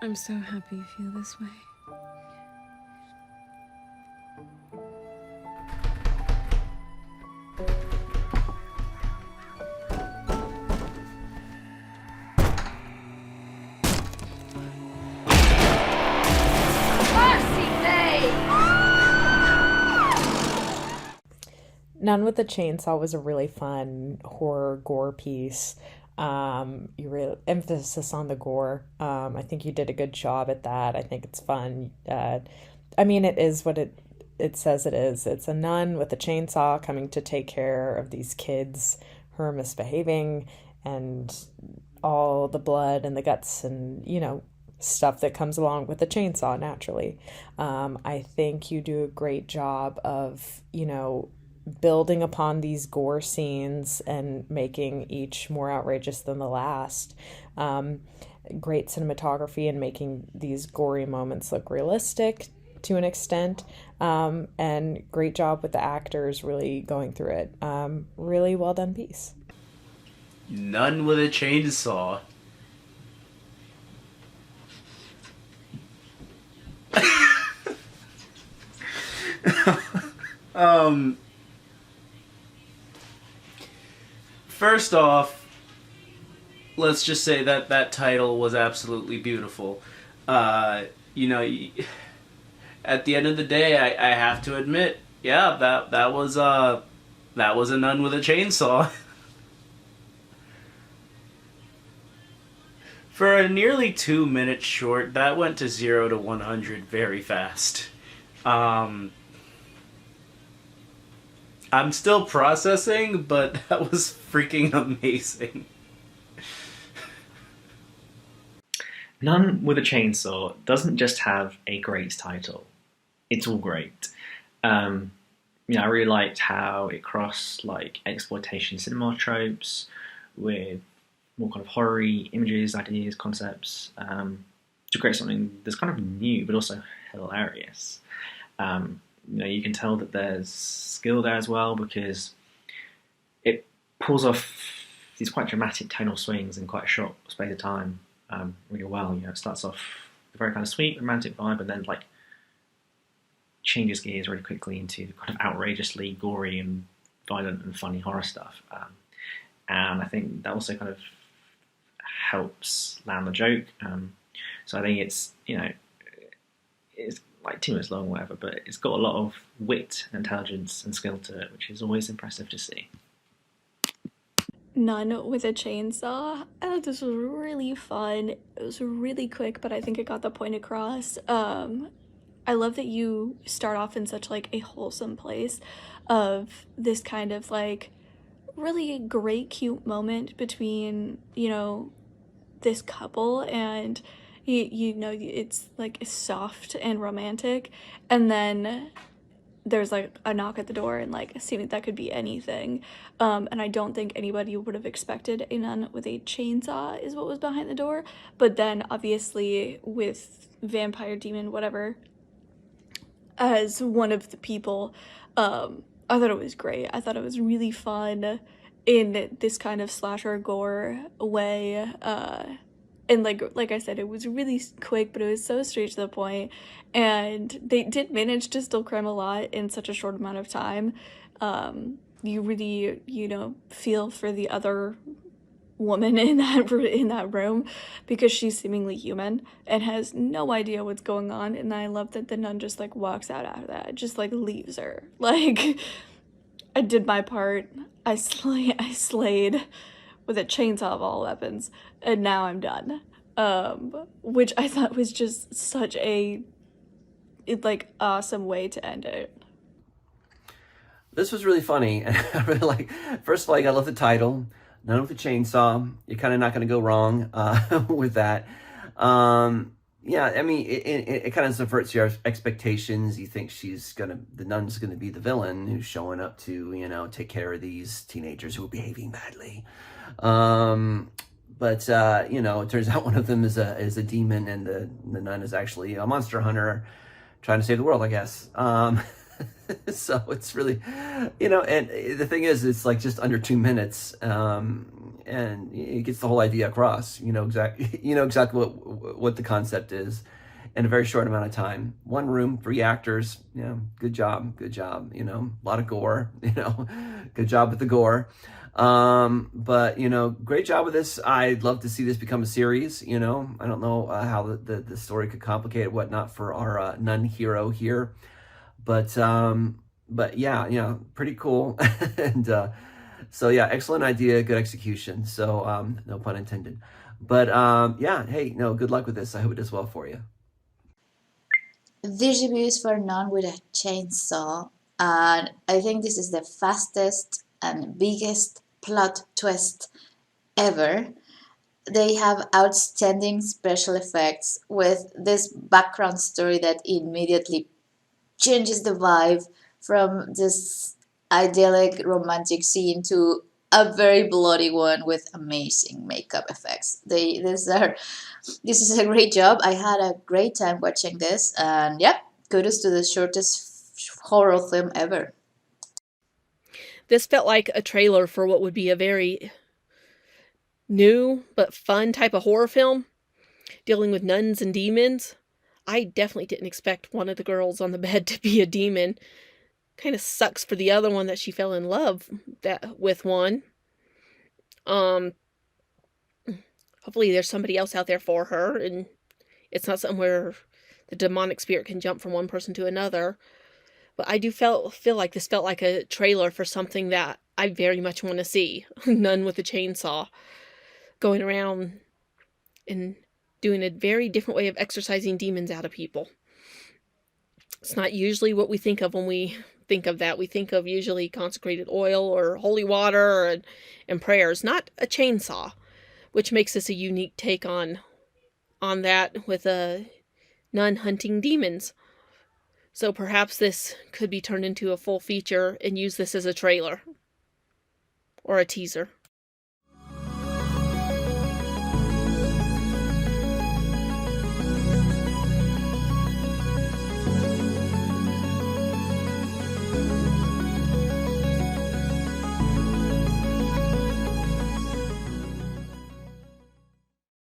I'm so happy you feel this way. Nun with a Chainsaw was a really fun horror gore piece. You really emphasis on the gore. I think you did a good job at that. I think it's fun. I mean, it is what it says it is. It's a nun with a chainsaw coming to take care of these kids who are misbehaving, and all the blood and the guts and stuff that comes along with a chainsaw naturally. I think you do a great job of building upon these gore scenes and making each more outrageous than the last. Great cinematography and making these gory moments look realistic to an extent. And great job with the actors really going through it. Really well done piece. Nun with a Chainsaw. First off, let's just say that title was absolutely beautiful. At the end of the day, I have to admit, yeah, that was a nun with a chainsaw. For a nearly 2-minute short, that went to 0 to 100 very fast. I'm still processing, but that was freaking amazing. Nun with a Chainsaw doesn't just have a great title. It's all great. I really liked how it crossed exploitation cinema tropes with more kind of horror-y images, ideas, concepts, to create something that's kind of new but also hilarious. You can tell that there's skill there as well, because it pulls off these quite dramatic tonal swings in quite a short space of time really well. It starts off a very kind of sweet, romantic vibe, and then changes gears really quickly into kind of outrageously gory and violent and funny horror stuff. And I think that also kind of helps land the joke. So I think it's 2 minutes long or whatever, but it's got a lot of wit, intelligence and skill to it, which is always impressive to see. Nun with a Chainsaw. I thought this was really fun. It was really quick, but I think it got the point across. I love that you start off in such a wholesome place of this kind of really great cute moment between this couple, and it's soft and romantic, and then there's a knock at the door, and assuming that could be anything, and I don't think anybody would have expected a nun with a chainsaw is what was behind the door, but then obviously with vampire demon whatever as one of the people, I thought it was great. I thought it was really fun in this kind of slasher gore way, and like I said, it was really quick, but it was so straight to the point, and they did manage to still cram a lot in such a short amount of time. You really, feel for the other woman in that room, because she's seemingly human and has no idea what's going on, and I love that the nun just walks out after that, just leaves her. I did my part. I slayed with a chainsaw of all weapons, and now I'm done. Which I thought was just such a awesome way to end it. This was really funny, and I really first of all, I love the title, Nun with a Chainsaw. You're kind of not going to go wrong with that. Yeah, I mean, it kind of subverts your expectations. You think the nun's gonna be the villain who's showing up to, take care of these teenagers who are behaving badly. But it turns out one of them is a demon, and the nun is actually a monster hunter trying to save the world, I guess. So it's really, and the thing is, it's just under 2 minutes. and it gets the whole idea across. You know exactly what the concept is in a very short amount of time. One room, 3 actors. Good job. A lot of gore. Good job with the gore. But great job with this. I'd love to see this become a series. I don't know how the story could complicate it, whatnot for our nun hero here, but yeah, pretty cool. And so yeah, excellent idea, good execution. So no pun intended. But yeah, hey, no, good luck with this. I hope it does well for you. This review is for Nun With A Chainsaw, and I think this is the fastest and biggest plot twist ever. They have outstanding special effects with this background story that immediately changes the vibe from this idyllic romantic scene to a very bloody one with amazing makeup effects. This is a great job. I had a great time watching this, and yeah, kudos to the shortest horror film ever. This felt like a trailer for what would be a very new but fun type of horror film dealing with nuns and demons. I definitely didn't expect one of the girls on the bed to be a demon. Kind of sucks for the other one that she fell in love with one. Hopefully there's somebody else out there for her, and it's not something where the demonic spirit can jump from one person to another. But I do feel like this felt like a trailer for something that I very much want to see. Nun with a Chainsaw. Going around and doing a very different way of exorcising demons out of people. It's not usually what we think of when we think of that. We think of usually consecrated oil or holy water and prayers, not a chainsaw, which makes this a unique take on that with a nun hunting demons. So perhaps this could be turned into a full feature and use this as a trailer or a teaser.